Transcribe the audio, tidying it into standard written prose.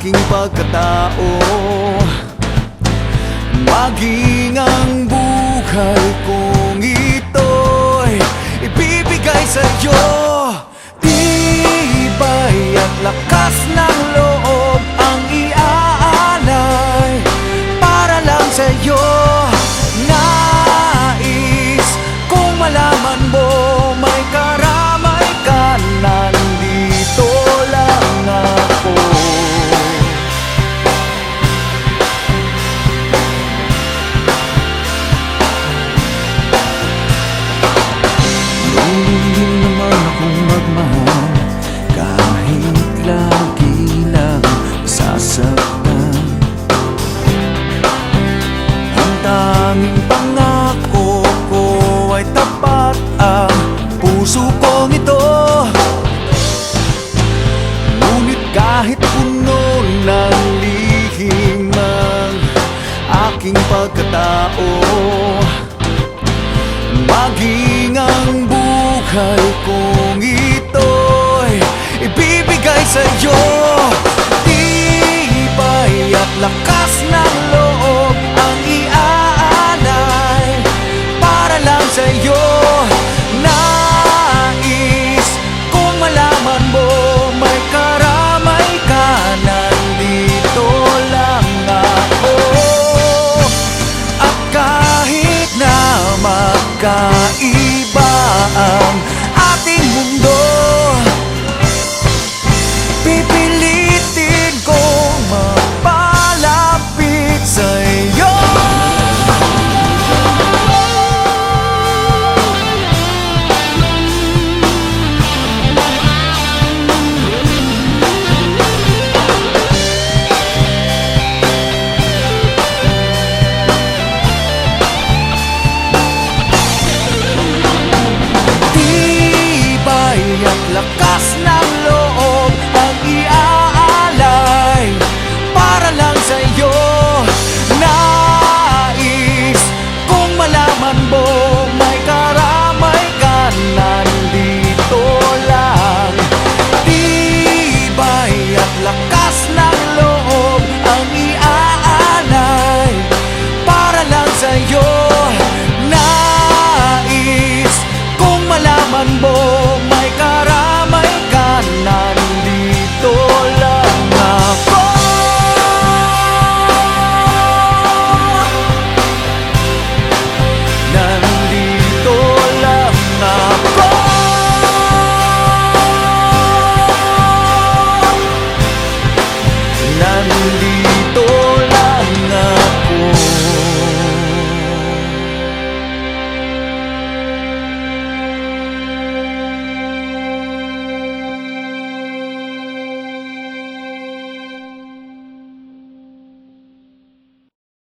aking pagkatao, maging ang buhay kong ito'y ibibigay sa'yo. Tibay at lakas ng loob ang iaalay para lang sa'yo. Nais kung malaman mo may karamay ka, nandito lang ako. Marunong din naman akong magmahal, kahit lagi lang masasaktan. Ang tanging pangako ko ay tapat, ang puso kong ito. Ngunit kahit puno ng lihim ang aking pagkatao, maging ang buhay kong ito'y ibibigay sa'yo.